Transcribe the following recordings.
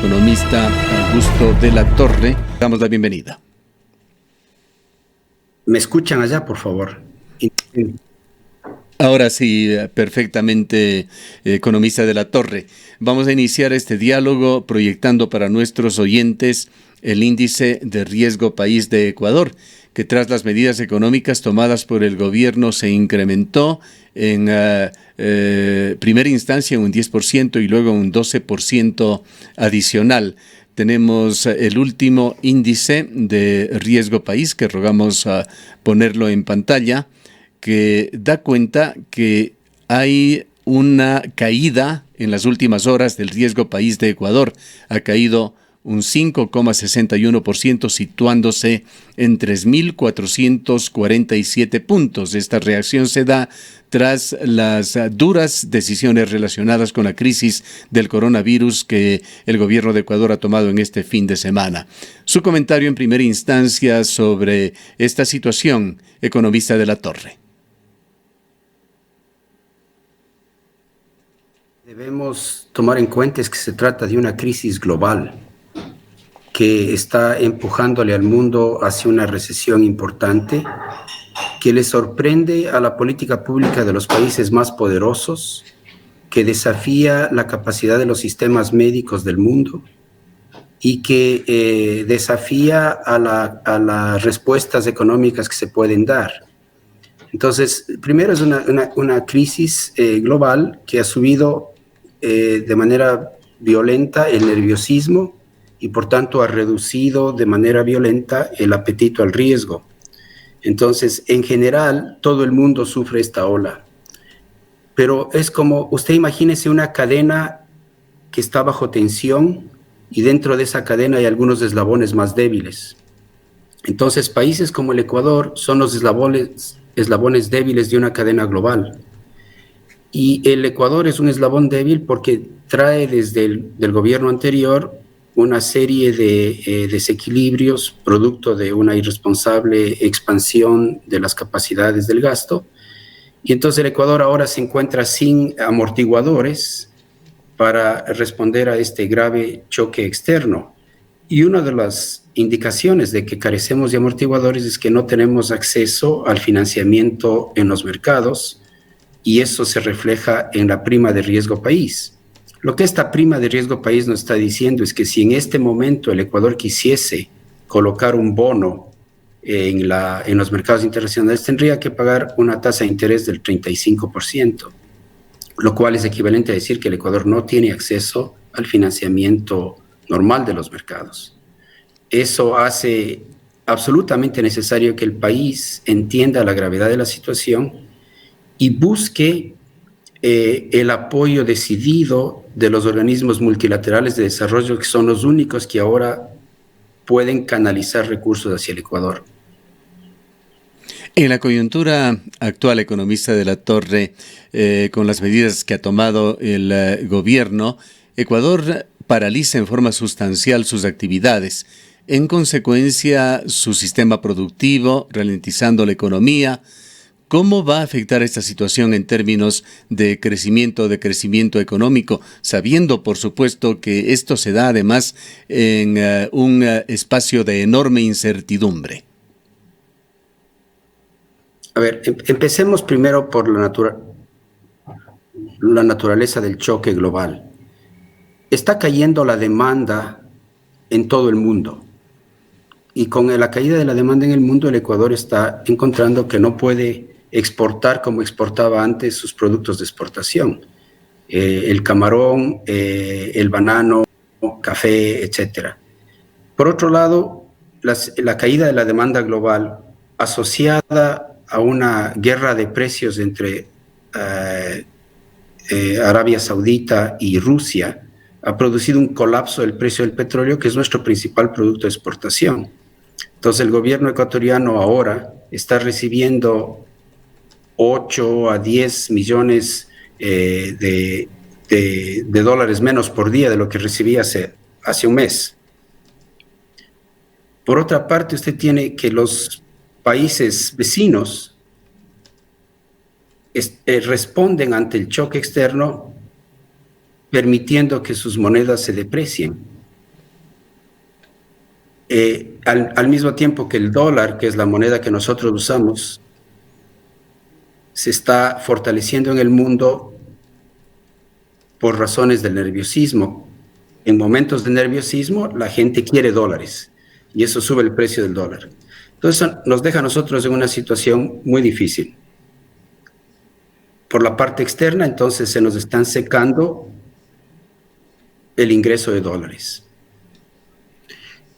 economista Augusto de la Torre. Damos la bienvenida. ¿Me escuchan allá, por favor? Ahora sí, perfectamente, economista de la Torre. Vamos a iniciar este diálogo proyectando para nuestros oyentes el índice de riesgo país de Ecuador, que tras las medidas económicas tomadas por el gobierno se incrementó en primera instancia un 10% y luego un 12% adicional. Tenemos el último índice de riesgo país, que rogamos ponerlo en pantalla, que da cuenta que hay una caída en las últimas horas del riesgo país de Ecuador. Ha caído un 5,61%, situándose en 3.447 puntos. Esta reacción se da tras las duras decisiones relacionadas con la crisis del coronavirus que el gobierno de Ecuador ha tomado en este fin de semana. Su comentario en primera instancia sobre esta situación, economista de la Torre. Debemos tomar en cuenta que se trata de una crisis global que está empujándole al mundo hacia una recesión importante, que le sorprende a la política pública de los países más poderosos, que desafía la capacidad de los sistemas médicos del mundo y que desafía a las respuestas económicas que se pueden dar. Entonces, primero es una crisis global que ha subido de manera violenta el nerviosismo y por tanto ha reducido de manera violenta el apetito al riesgo. Entonces, en general, todo el mundo sufre esta ola. Pero es como, usted imagínese una cadena que está bajo tensión y dentro de esa cadena hay algunos eslabones más débiles. Entonces, países como el Ecuador son los eslabones débiles de una cadena global. Y el Ecuador es un eslabón débil porque trae desde el gobierno anterior una serie de desequilibrios producto de una irresponsable expansión de las capacidades del gasto. Y entonces el Ecuador ahora se encuentra sin amortiguadores para responder a este grave choque externo. Y una de las indicaciones de que carecemos de amortiguadores es que no tenemos acceso al financiamiento en los mercados, y eso se refleja en la prima de riesgo país. Lo que esta prima de riesgo país nos está diciendo es que si en este momento el Ecuador quisiese colocar un bono en los mercados internacionales, tendría que pagar una tasa de interés del 35%, lo cual es equivalente a decir que el Ecuador no tiene acceso al financiamiento normal de los mercados. Eso hace absolutamente necesario que el país entienda la gravedad de la situación y busque el apoyo decidido de los organismos multilaterales de desarrollo, que son los únicos que ahora pueden canalizar recursos hacia el Ecuador. En la coyuntura actual, economista de la Torre, con las medidas que ha tomado el gobierno, Ecuador paraliza en forma sustancial sus actividades. En consecuencia, su sistema productivo, ralentizando la economía. ¿Cómo va a afectar esta situación en términos de crecimiento económico, sabiendo, por supuesto, que esto se da además en un espacio de enorme incertidumbre? A ver, empecemos primero por la naturaleza del choque global. Está cayendo la demanda en todo el mundo. Y con la caída de la demanda en el mundo, el Ecuador está encontrando que no puede exportar como exportaba antes sus productos de exportación. El camarón, el banano, café, etc. Por otro lado, la caída de la demanda global asociada a una guerra de precios entre Arabia Saudita y Rusia ha producido un colapso del precio del petróleo, que es nuestro principal producto de exportación. Entonces el gobierno ecuatoriano ahora está recibiendo 8 a 10 millones de dólares menos por día de lo que recibía hace un mes. Por otra parte, usted tiene que los países vecinos responden ante el choque externo permitiendo que sus monedas se deprecien. Al mismo tiempo que el dólar, que es la moneda que nosotros usamos, se está fortaleciendo en el mundo por razones del nerviosismo. En momentos de nerviosismo, la gente quiere dólares y eso sube el precio del dólar. Entonces, nos deja a nosotros en una situación muy difícil. Por la parte externa, entonces, se nos están secando el ingreso de dólares.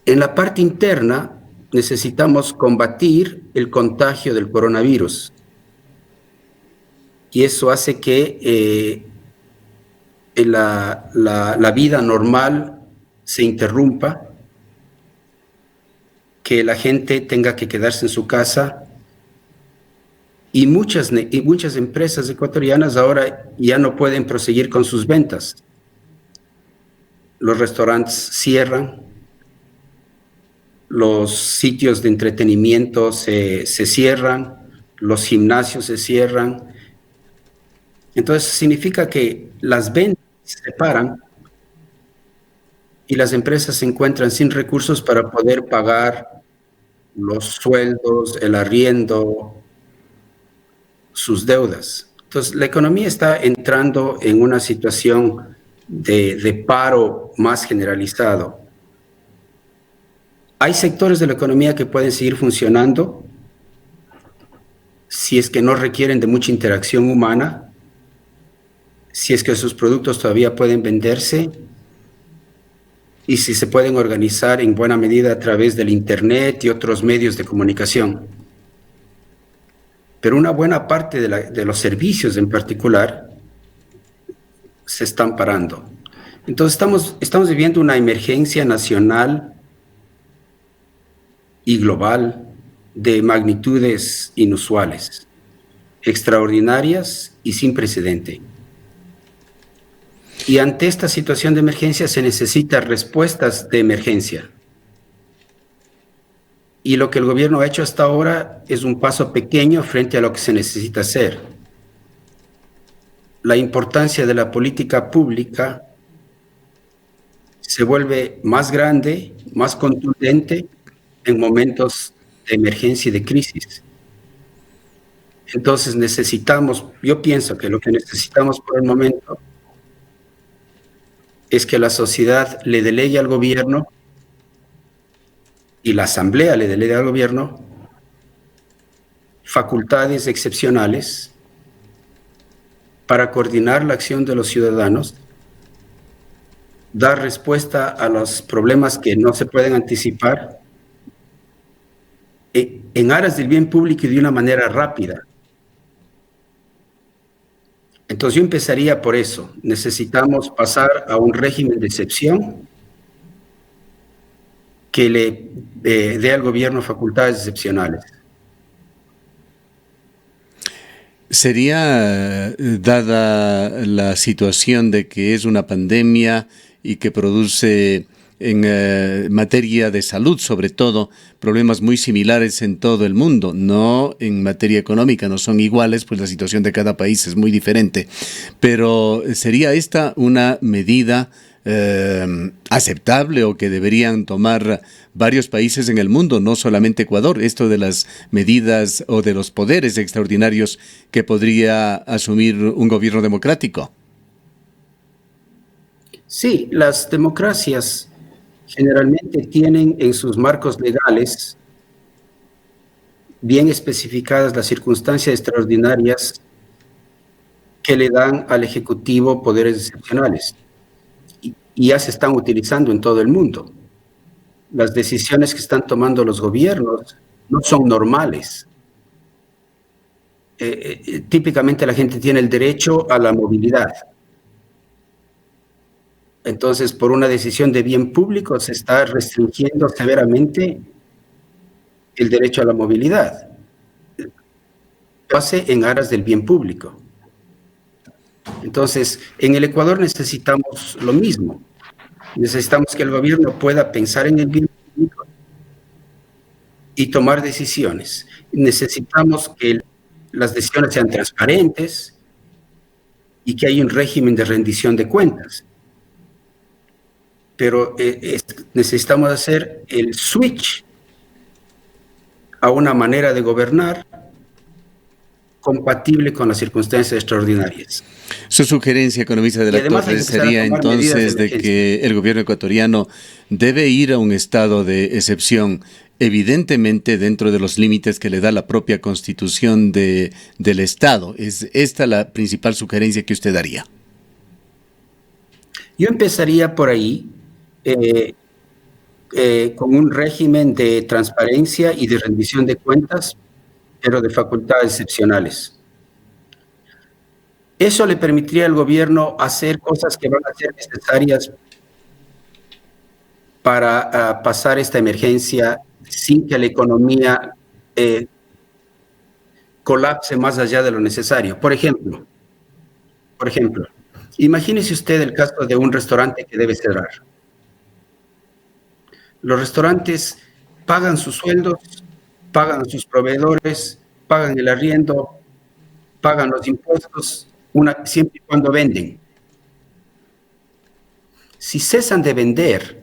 En la parte interna, necesitamos combatir el contagio del coronavirus. Y eso hace que la vida normal se interrumpa, que la gente tenga que quedarse en su casa. Y muchas empresas ecuatorianas ahora ya no pueden proseguir con sus ventas. Los restaurantes cierran, los sitios de entretenimiento se cierran, los gimnasios se cierran. Entonces significa que las ventas se paran y las empresas se encuentran sin recursos para poder pagar los sueldos, el arriendo, sus deudas. Entonces la economía está entrando en una situación de paro más generalizado. Hay sectores de la economía que pueden seguir funcionando si es que no requieren de mucha interacción humana, si es que sus productos todavía pueden venderse y si se pueden organizar en buena medida a través del Internet y otros medios de comunicación. Pero una buena parte de los servicios en particular se están parando. Entonces estamos viviendo una emergencia nacional y global de magnitudes inusuales, extraordinarias y sin precedente. Y ante esta situación de emergencia se necesitan respuestas de emergencia. Y lo que el gobierno ha hecho hasta ahora es un paso pequeño frente a lo que se necesita hacer. La importancia de la política pública se vuelve más grande, más contundente en momentos de emergencia y de crisis. Entonces yo pienso que lo que necesitamos por el momento es que la sociedad le delegue al gobierno y la asamblea le delegue al gobierno facultades excepcionales para coordinar la acción de los ciudadanos, dar respuesta a los problemas que no se pueden anticipar en aras del bien público y de una manera rápida. Entonces yo empezaría por eso. Necesitamos pasar a un régimen de excepción que le dé al gobierno facultades excepcionales. ¿Sería, dada la situación de que es una pandemia y que produce en materia de salud, sobre todo, problemas muy similares en todo el mundo, no en materia económica, no son iguales, pues la situación de cada país es muy diferente, pero ¿sería esta una medida aceptable o que deberían tomar varios países en el mundo, no solamente Ecuador, esto de las medidas o de los poderes extraordinarios que podría asumir un gobierno democrático? Sí, las democracias generalmente tienen en sus marcos legales bien especificadas las circunstancias extraordinarias que le dan al Ejecutivo poderes excepcionales. Y ya se están utilizando en todo el mundo. Las decisiones que están tomando los gobiernos no son normales. Típicamente la gente tiene el derecho a la movilidad. Entonces, por una decisión de bien público se está restringiendo severamente el derecho a la movilidad. Lo hace en aras del bien público. Entonces, en el Ecuador necesitamos lo mismo. Necesitamos que el gobierno pueda pensar en el bien público y tomar decisiones. Necesitamos que las decisiones sean transparentes y que haya un régimen de rendición de cuentas. pero necesitamos hacer el switch a una manera de gobernar compatible con las circunstancias extraordinarias. Su sugerencia, economista de la Torre, sería entonces de que el gobierno ecuatoriano debe ir a un estado de excepción, evidentemente dentro de los límites que le da la propia constitución del Estado. ¿Es esta la principal sugerencia que usted daría? Yo empezaría por ahí, con un régimen de transparencia y de rendición de cuentas, pero de facultades excepcionales. Eso le permitiría al gobierno hacer cosas que van a ser necesarias para pasar esta emergencia sin que la economía colapse más allá de lo necesario. Por ejemplo, imagínese usted el caso de un restaurante que debe cerrar. Los restaurantes pagan sus sueldos, pagan a sus proveedores, pagan el arriendo, pagan los impuestos, siempre y cuando venden. Si cesan de vender,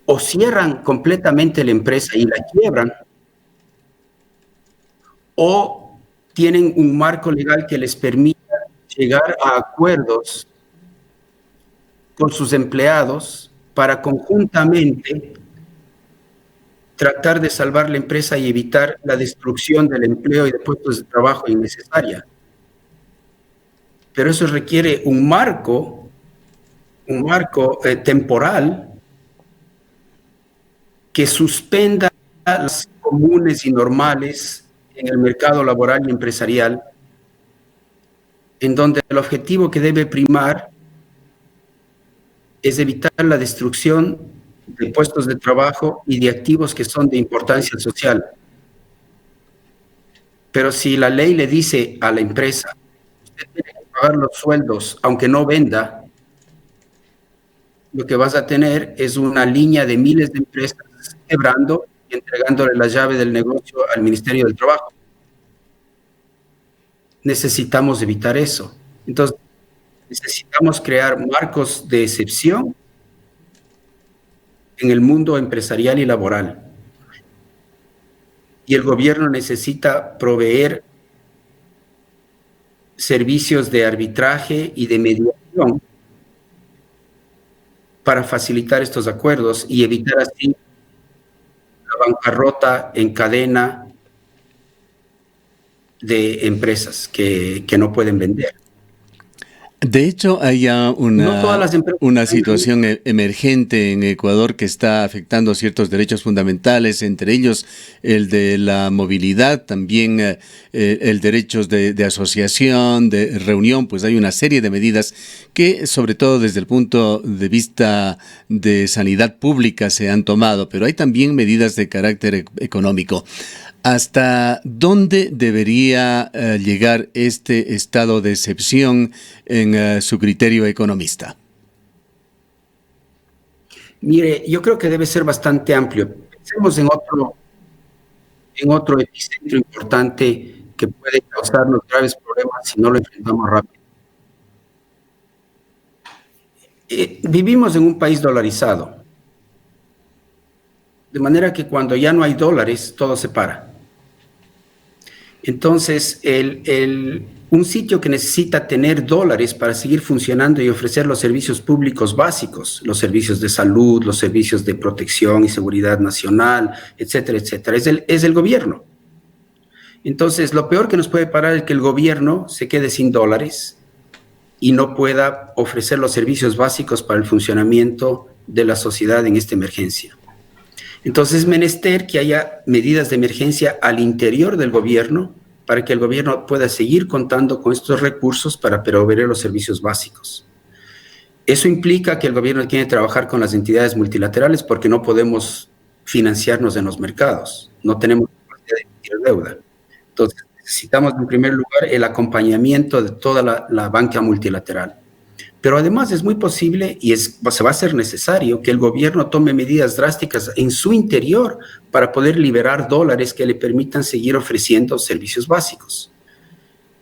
o cierran completamente la empresa y la quiebran, o tienen un marco legal que les permita llegar a acuerdos con sus empleados para conjuntamente tratar de salvar la empresa y evitar la destrucción del empleo y de puestos de trabajo innecesaria. Pero eso requiere un marco temporal que suspenda las comunes y normales en el mercado laboral y empresarial, en donde el objetivo que debe primar es evitar la destrucción de puestos de trabajo y de activos que son de importancia social. Pero si la ley le dice a la empresa, usted tiene que pagar los sueldos aunque no venda, lo que vas a tener es una línea de miles de empresas quebrando y entregándole la llave del negocio al Ministerio del Trabajo. Necesitamos evitar eso. Entonces, necesitamos crear marcos de excepción en el mundo empresarial y laboral. Y el gobierno necesita proveer servicios de arbitraje y de mediación para facilitar estos acuerdos y evitar así la bancarrota en cadena de empresas que no pueden vender. De hecho, hay ya una situación emergente en Ecuador que está afectando ciertos derechos fundamentales, entre ellos el de la movilidad, también el derecho de asociación, de reunión. Pues hay una serie de medidas que, sobre todo desde el punto de vista de sanidad pública, se han tomado, pero hay también medidas de carácter económico. ¿Hasta dónde debería llegar este estado de excepción en su criterio economista? Mire, yo creo que debe ser bastante amplio. Pensemos en otro epicentro importante que puede causarnos graves problemas si no lo enfrentamos rápido. Vivimos en un país dolarizado, de manera que cuando ya no hay dólares, todo se para. Entonces, un sitio que necesita tener dólares para seguir funcionando y ofrecer los servicios públicos básicos, los servicios de salud, los servicios de protección y seguridad nacional, etcétera, etcétera, es el gobierno. Entonces, lo peor que nos puede parar es que el gobierno se quede sin dólares y no pueda ofrecer los servicios básicos para el funcionamiento de la sociedad en esta emergencia. Entonces es menester que haya medidas de emergencia al interior del gobierno para que el gobierno pueda seguir contando con estos recursos para proveer los servicios básicos. Eso implica que el gobierno tiene que trabajar con las entidades multilaterales porque no podemos financiarnos en los mercados, no tenemos capacidad de emitir deuda. Entonces necesitamos en primer lugar el acompañamiento de toda la banca multilateral. Pero además es muy posible y se va a ser necesario que el gobierno tome medidas drásticas en su interior para poder liberar dólares que le permitan seguir ofreciendo servicios básicos.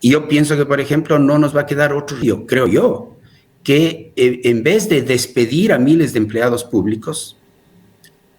Y yo pienso que, por ejemplo, no nos va a quedar otro río, creo yo, que en vez de despedir a miles de empleados públicos,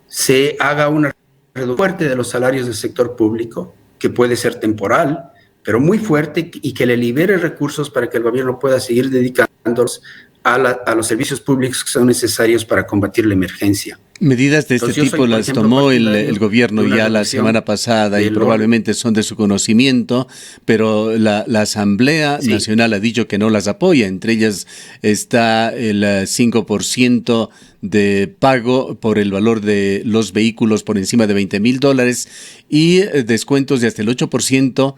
se haga una reducción fuerte de los salarios del sector público, que puede ser temporal, pero muy fuerte, y que le libere recursos para que el gobierno pueda seguir dedicándolos a los servicios públicos que son necesarios para combatir la emergencia. Medidas de este tipo las tomó el gobierno ya la semana pasada y probablemente son de su conocimiento, pero la Asamblea Nacional ha dicho que no las apoya. Entre ellas está el 5% de pago por el valor de los vehículos por encima de $20,000 y descuentos de hasta el 8%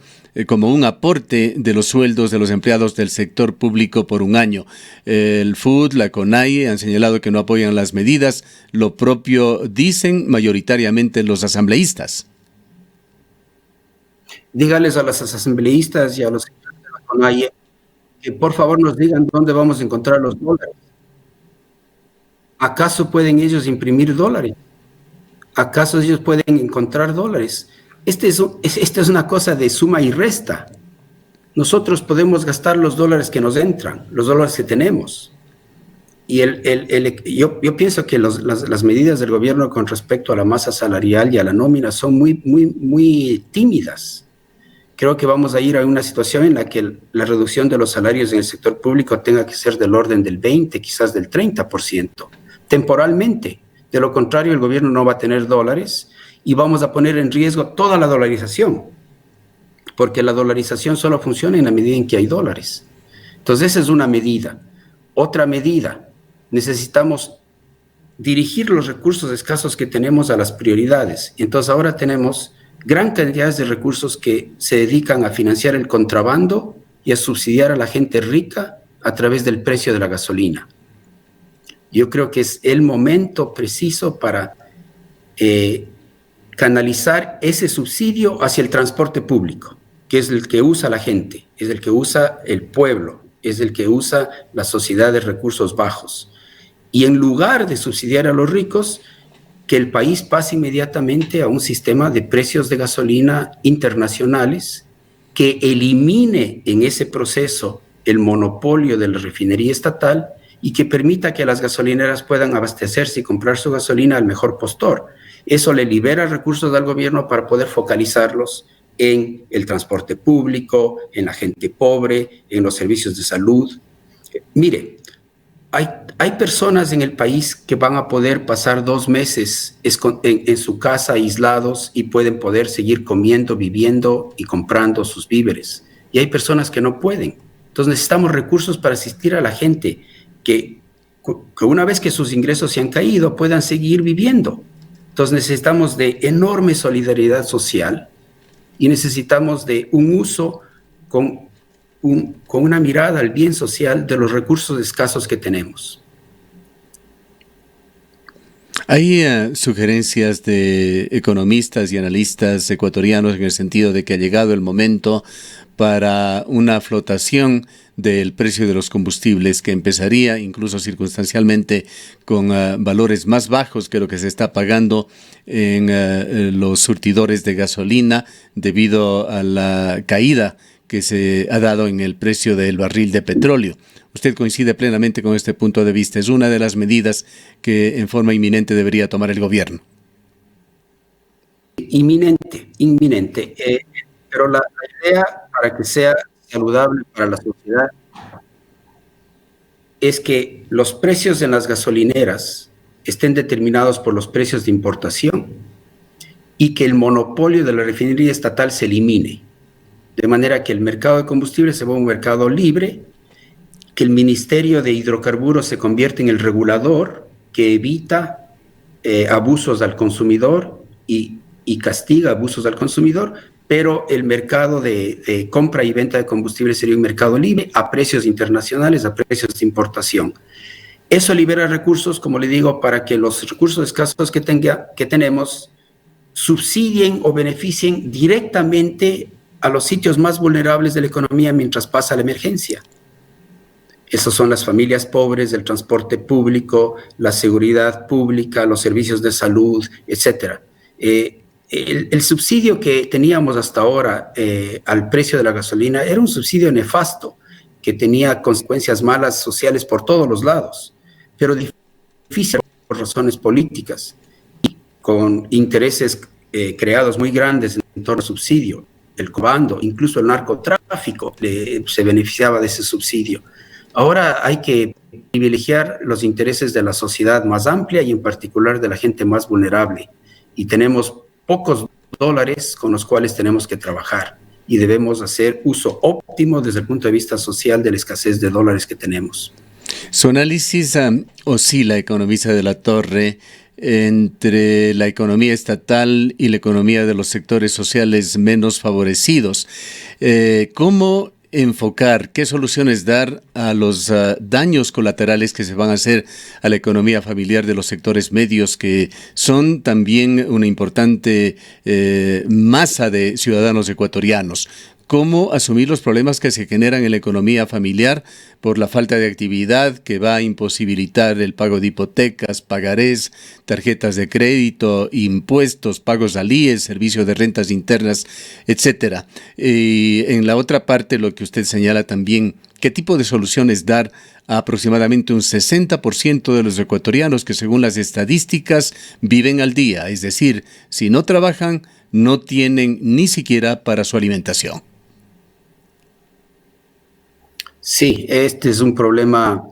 como un aporte de los sueldos de los empleados del sector público por un año. El FUD, la CONAIE han señalado que no apoyan las medidas. Lo propio dicen mayoritariamente los asambleístas. Dígales a los asambleístas y a los señores de la CONAIE que por favor nos digan dónde vamos a encontrar los dólares. ¿Acaso pueden ellos imprimir dólares? ¿Acaso ellos pueden encontrar dólares? Esta es una cosa de suma y resta. Nosotros podemos gastar los dólares que nos entran, los dólares que tenemos. Y yo pienso que las medidas del gobierno con respecto a la masa salarial y a la nómina son muy tímidas. Creo que vamos a ir a una situación en la que la reducción de los salarios en el sector público tenga que ser del orden del 20%, quizás del 30%, temporalmente. De lo contrario, el gobierno no va a tener dólares y vamos a poner en riesgo toda la dolarización, porque la dolarización solo funciona en la medida en que hay dólares. Entonces, esa es una medida. Otra medida, necesitamos dirigir los recursos escasos que tenemos a las prioridades. Entonces, ahora tenemos gran cantidad de recursos que se dedican a financiar el contrabando y a subsidiar a la gente rica a través del precio de la gasolina. Yo creo que es el momento preciso para canalizar ese subsidio hacia el transporte público, que es el que usa la gente, es el que usa el pueblo, es el que usa la sociedad de recursos bajos. Y en lugar de subsidiar a los ricos, que el país pase inmediatamente a un sistema de precios de gasolina internacionales que elimine en ese proceso el monopolio de la refinería estatal y que permita que las gasolineras puedan abastecerse y comprar su gasolina al mejor postor. Eso le libera recursos al gobierno para poder focalizarlos en el transporte público, en la gente pobre, en los servicios de salud. Mire, hay personas en el país que van a poder pasar 2 meses en su casa aislados y pueden poder seguir comiendo, viviendo y comprando sus víveres. Y hay personas que no pueden. Entonces necesitamos recursos para asistir a la gente que una vez que sus ingresos se han caído puedan seguir viviendo. Entonces necesitamos de enorme solidaridad social y necesitamos de un uso con una mirada al bien social de los recursos escasos que tenemos. Hay sugerencias de economistas y analistas ecuatorianos en el sentido de que ha llegado el momento para una flotación del precio de los combustibles que empezaría incluso circunstancialmente con valores más bajos que lo que se está pagando en los surtidores de gasolina debido a la caída que se ha dado en el precio del barril de petróleo. ¿Usted coincide plenamente con este punto de vista? Es una de las medidas que en forma inminente debería tomar el gobierno. Inminente. Pero la idea para que sea saludable para la sociedad es que los precios en las gasolineras estén determinados por los precios de importación y que el monopolio de la refinería estatal se elimine, de manera que el mercado de combustibles se vuelva un mercado libre, que el Ministerio de Hidrocarburos se convierta en el regulador que evita abusos al consumidor y castiga abusos al consumidor, pero el mercado de compra y venta de combustibles sería un mercado libre a precios internacionales, a precios de importación. Eso libera recursos, como le digo, para que los recursos escasos que tenemos subsidien o beneficien directamente a los sitios más vulnerables de la economía mientras pasa la emergencia. Esas son las familias pobres, el transporte público, la seguridad pública, los servicios de salud, etc. El subsidio que teníamos hasta ahora al precio de la gasolina era un subsidio nefasto que tenía consecuencias malas sociales por todos los lados, pero difícil por razones políticas, con intereses creados muy grandes en torno al subsidio, el contrabando, incluso el narcotráfico se beneficiaba de ese subsidio. Ahora hay que privilegiar los intereses de la sociedad más amplia y en particular de la gente más vulnerable. Y tenemos pocos dólares con los cuales tenemos que trabajar y debemos hacer uso óptimo desde el punto de vista social de la escasez de dólares que tenemos. Su análisis oscila, economista de la Torre, entre la economía estatal y la economía de los sectores sociales menos favorecidos. ¿Cómo enfocar, qué soluciones dar a los daños colaterales que se van a hacer a la economía familiar de los sectores medios, que son también una importante masa de ciudadanos ecuatorianos? ¿Cómo asumir los problemas que se generan en la economía familiar por la falta de actividad que va a imposibilitar el pago de hipotecas, pagarés, tarjetas de crédito, impuestos, pagos al IES, servicio de rentas internas, etcétera? Y en la otra parte, lo que usted señala también, ¿qué tipo de soluciones dar a aproximadamente un 60% de los ecuatorianos que, según las estadísticas, viven al día? Es decir, si no trabajan, no tienen ni siquiera para su alimentación. Sí, este es un problema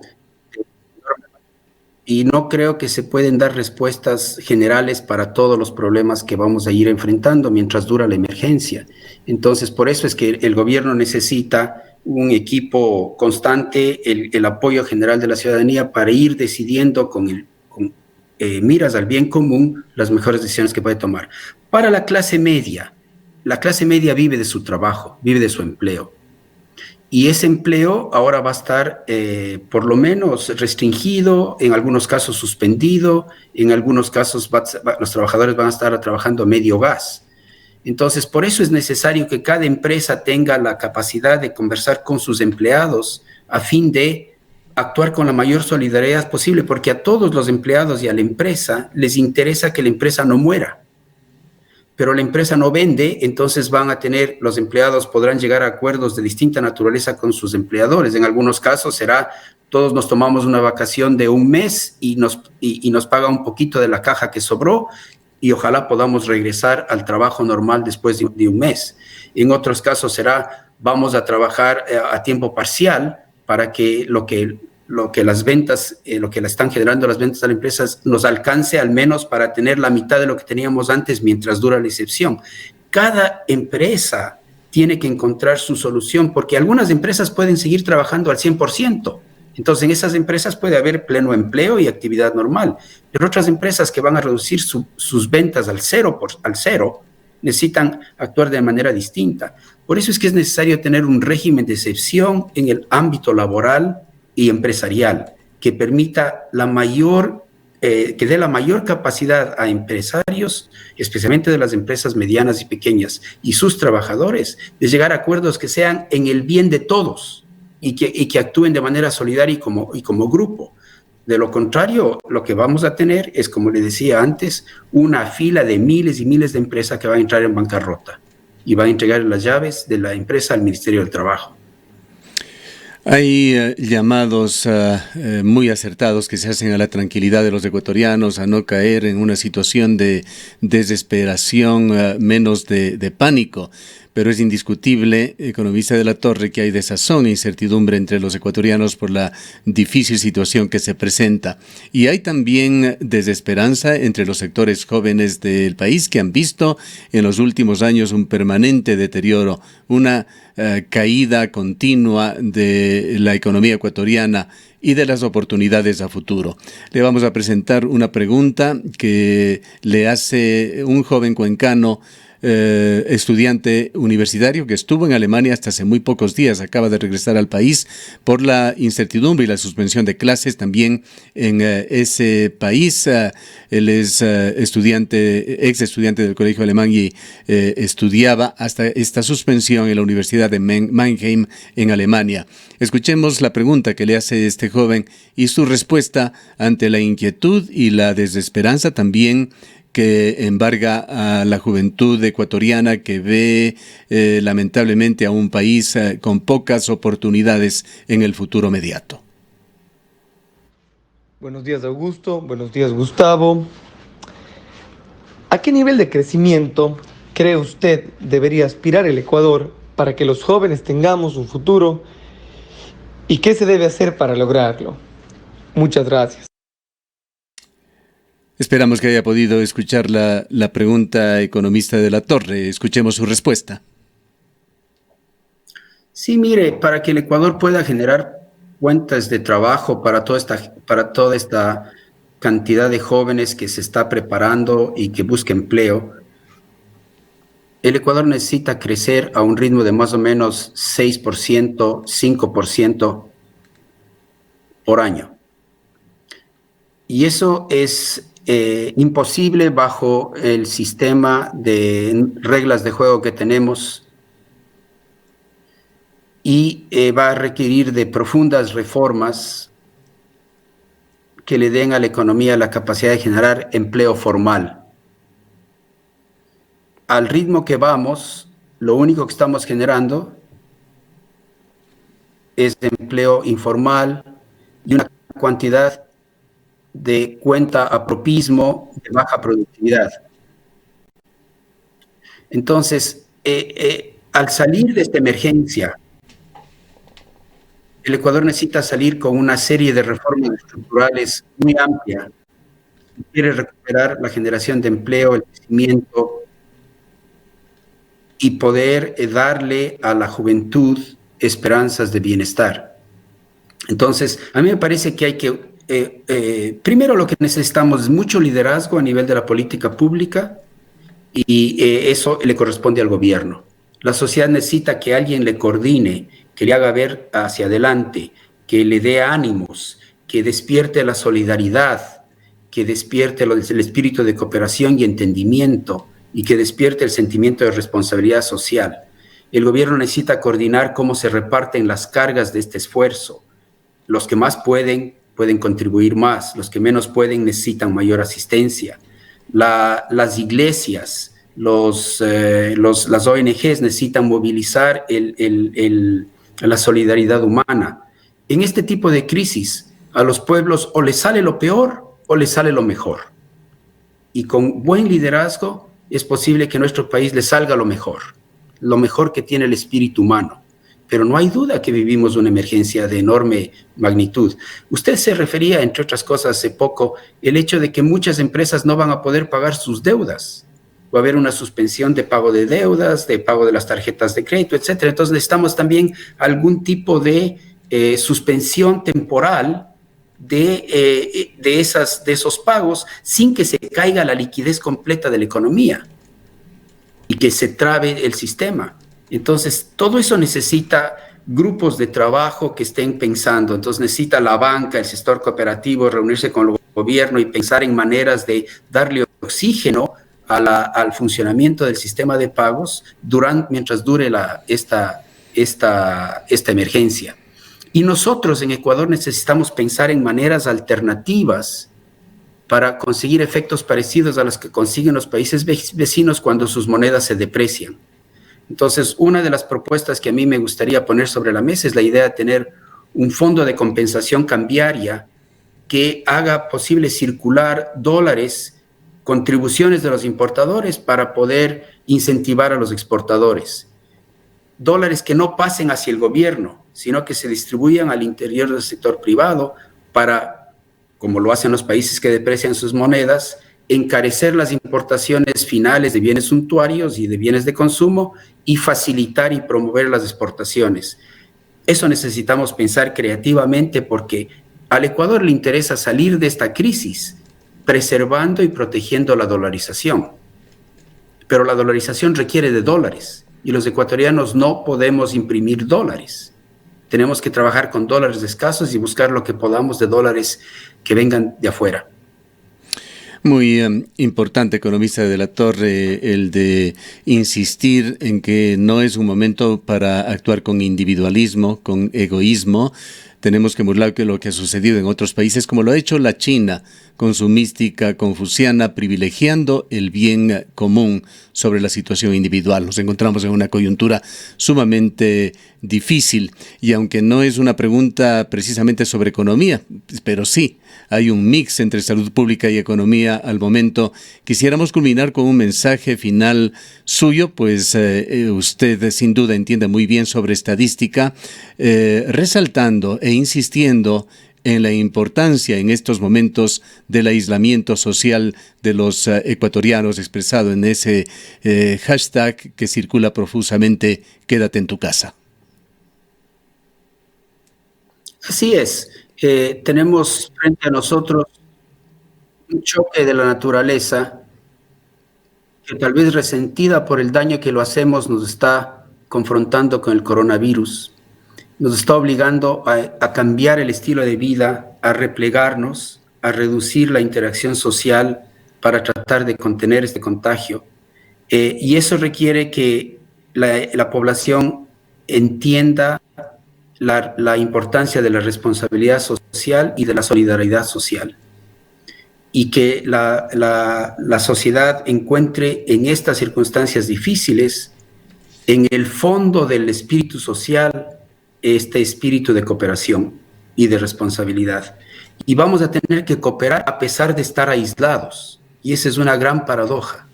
y no creo que se pueden dar respuestas generales para todos los problemas que vamos a ir enfrentando mientras dura la emergencia. Entonces, por eso es que el gobierno necesita un equipo constante, el apoyo general de la ciudadanía para ir decidiendo con miras al bien común las mejores decisiones que puede tomar. Para la clase media vive de su trabajo, vive de su empleo. Y ese empleo ahora va a estar por lo menos restringido, en algunos casos suspendido, en algunos casos los trabajadores van a estar trabajando a medio gas. Entonces, por eso es necesario que cada empresa tenga la capacidad de conversar con sus empleados a fin de actuar con la mayor solidaridad posible, porque a todos los empleados y a la empresa les interesa que la empresa no muera. Pero la empresa no vende, entonces los empleados podrán llegar a acuerdos de distinta naturaleza con sus empleadores. En algunos casos será, todos nos tomamos una vacación de un mes y nos paga un poquito de la caja que sobró y ojalá podamos regresar al trabajo normal después de un mes. En otros casos será, vamos a trabajar a tiempo parcial para que lo que las ventas, lo que le están generando las ventas a las empresas nos alcance al menos para tener la mitad de lo que teníamos antes mientras dura la excepción. Cada empresa tiene que encontrar su solución porque algunas empresas pueden seguir trabajando al 100%. Entonces, en esas empresas puede haber pleno empleo y actividad normal. Pero otras empresas que van a reducir sus ventas al cero necesitan actuar de manera distinta. Por eso es que es necesario tener un régimen de excepción en el ámbito laboral y empresarial que permita que dé la mayor capacidad a empresarios, especialmente de las empresas medianas y pequeñas y sus trabajadores, de llegar a acuerdos que sean en el bien de todos y que actúen de manera solidaria y como grupo. De lo contrario, lo que vamos a tener es, como le decía antes, una fila de miles y miles de empresas que van a entrar en bancarrota y van a entregar las llaves de la empresa al Ministerio del Trabajo. Hay llamados muy acertados que se hacen a la tranquilidad de los ecuatorianos, a no caer en una situación de desesperación, menos de pánico. Pero es indiscutible, economista de la Torre, que hay desazón e incertidumbre entre los ecuatorianos por la difícil situación que se presenta. Y hay también desesperanza entre los sectores jóvenes del país que han visto en los últimos años un permanente deterioro, una caída continua de la economía ecuatoriana y de las oportunidades a futuro. Le vamos a presentar una pregunta que le hace un joven cuencano, estudiante universitario que estuvo en Alemania hasta hace muy pocos días, acaba de regresar al país por la incertidumbre y la suspensión de clases también en ese país. Él es ex estudiante del colegio alemán y estudiaba hasta esta suspensión en la Universidad de Mannheim en Alemania. Escuchemos la pregunta que le hace este joven y su respuesta ante la inquietud y la desesperanza también que embarga a la juventud ecuatoriana, que ve lamentablemente a un país con pocas oportunidades en el futuro inmediato? Buenos días, Augusto. Buenos días, Gustavo. ¿A qué nivel de crecimiento cree usted debería aspirar el Ecuador para que los jóvenes tengamos un futuro? ¿Y qué se debe hacer para lograrlo? Muchas gracias. Esperamos que haya podido escuchar la pregunta, economista de la Torre. Escuchemos su respuesta. Sí, mire, para que el Ecuador pueda generar fuentes de trabajo para toda esta cantidad de jóvenes que se está preparando y que busca empleo, el Ecuador necesita crecer a un ritmo de más o menos 6%, 5% por año. Y eso es imposible bajo el sistema de reglas de juego que tenemos, y va a requerir de profundas reformas que le den a la economía la capacidad de generar empleo formal. Al ritmo que vamos, lo único que estamos generando es empleo informal y una cantidad de cuenta apropismo de baja productividad. Entonces, al salir de esta emergencia, el Ecuador necesita salir con una serie de reformas estructurales muy amplia. Quiere recuperar la generación de empleo, el crecimiento y poder darle a la juventud esperanzas de bienestar. Entonces, a mí me parece que hay que, primero lo que necesitamos es mucho liderazgo a nivel de la política pública, y eso le corresponde al gobierno. La sociedad necesita que alguien le coordine, que le haga ver hacia adelante, que le dé ánimos, que despierte la solidaridad, que despierte el espíritu de cooperación y entendimiento, y que despierte el sentimiento de responsabilidad social. El gobierno necesita coordinar cómo se reparten las cargas de este esfuerzo. Los que más pueden contribuir más, los que menos pueden necesitan mayor asistencia. Las iglesias, las ONGs necesitan movilizar la solidaridad humana. En este tipo de crisis, a los pueblos o les sale lo peor o les sale lo mejor. Y con buen liderazgo es posible que a nuestro país le salga lo mejor que tiene el espíritu humano. Pero no hay duda que vivimos una emergencia de enorme magnitud. Usted se refería, entre otras cosas, hace poco, el hecho de que muchas empresas no van a poder pagar sus deudas. Va a haber una suspensión de pago de deudas, de pago de las tarjetas de crédito, etc. Entonces necesitamos también algún tipo de suspensión temporal de esos pagos, sin que se caiga la liquidez completa de la economía y que se trabe el sistema. Entonces, todo eso necesita grupos de trabajo que estén pensando. Entonces, necesita la banca, el sector cooperativo, reunirse con el gobierno y pensar en maneras de darle oxígeno al funcionamiento del sistema de pagos mientras dure esta emergencia. Y nosotros en Ecuador necesitamos pensar en maneras alternativas para conseguir efectos parecidos a los que consiguen los países vecinos cuando sus monedas se deprecian. Entonces, una de las propuestas que a mí me gustaría poner sobre la mesa es la idea de tener un fondo de compensación cambiaria que haga posible circular dólares, contribuciones de los importadores para poder incentivar a los exportadores. Dólares que no pasen hacia el gobierno, sino que se distribuyan al interior del sector privado para, como lo hacen los países que deprecian sus monedas, encarecer las importaciones finales de bienes suntuarios y de bienes de consumo y facilitar y promover las exportaciones. Eso necesitamos pensar creativamente, porque al Ecuador le interesa salir de esta crisis preservando y protegiendo la dolarización. Pero la dolarización requiere de dólares y los ecuatorianos no podemos imprimir dólares. Tenemos que trabajar con dólares escasos y buscar lo que podamos de dólares que vengan de afuera. Muy importante, economista de la Torre, el de insistir en que no es un momento para actuar con individualismo, con egoísmo, tenemos que emular lo que ha sucedido en otros países, como lo ha hecho la China, con su mística confuciana, privilegiando el bien común sobre la situación individual. Nos encontramos en una coyuntura sumamente difícil, y aunque no es una pregunta precisamente sobre economía, pero sí hay un mix entre salud pública y economía al momento, quisiéramos culminar con un mensaje final suyo, pues usted sin duda entiende muy bien sobre estadística, resaltando e insistiendo en la importancia en estos momentos del aislamiento social de los ecuatorianos, expresado en ese hashtag que circula profusamente, quédate en tu casa. Así es. Tenemos frente a nosotros un choque de la naturaleza que, tal vez resentida por el daño que lo hacemos, nos está confrontando con el coronavirus. Nos está obligando a cambiar el estilo de vida, a replegarnos, a reducir la interacción social para tratar de contener este contagio. Y eso requiere que la población entienda la importancia de la responsabilidad social y de la solidaridad social. Y que la sociedad encuentre en estas circunstancias difíciles, en el fondo del espíritu social, este espíritu de cooperación y de responsabilidad. Y vamos a tener que cooperar a pesar de estar aislados. Y esa es una gran paradoja.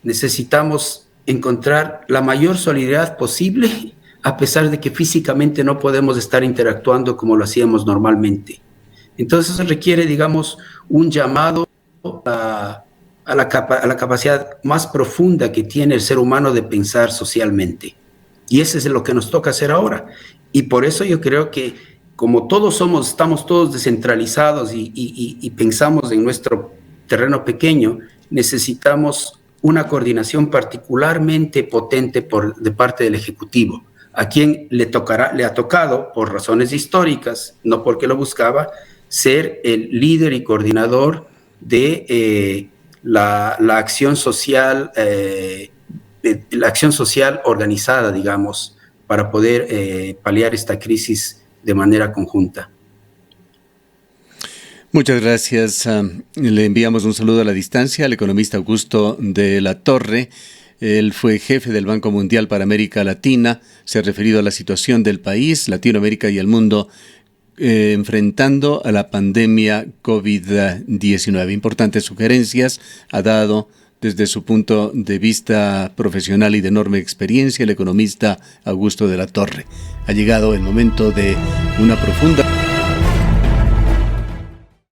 Necesitamos encontrar la mayor solidaridad posible a pesar de que físicamente no podemos estar interactuando como lo hacíamos normalmente. Entonces eso requiere, digamos, un llamado a la capacidad más profunda que tiene el ser humano de pensar socialmente. Y eso es lo que nos toca hacer ahora. Y por eso yo creo que como estamos todos descentralizados y pensamos en nuestro terreno pequeño, necesitamos una coordinación particularmente potente de parte del Ejecutivo, a quien le ha tocado, por razones históricas, no porque lo buscaba, ser el líder y coordinador de la acción social, la acción social organizada, digamos, para poder paliar esta crisis de manera conjunta. Muchas gracias. Le enviamos un saludo a la distancia al economista Augusto de la Torre. Él fue jefe del Banco Mundial para América Latina. Se ha referido a la situación del país, Latinoamérica y el mundo enfrentando a la pandemia COVID-19. Importantes sugerencias ha dado desde su punto de vista profesional y de enorme experiencia el economista Augusto de la Torre. Ha llegado el momento de una profunda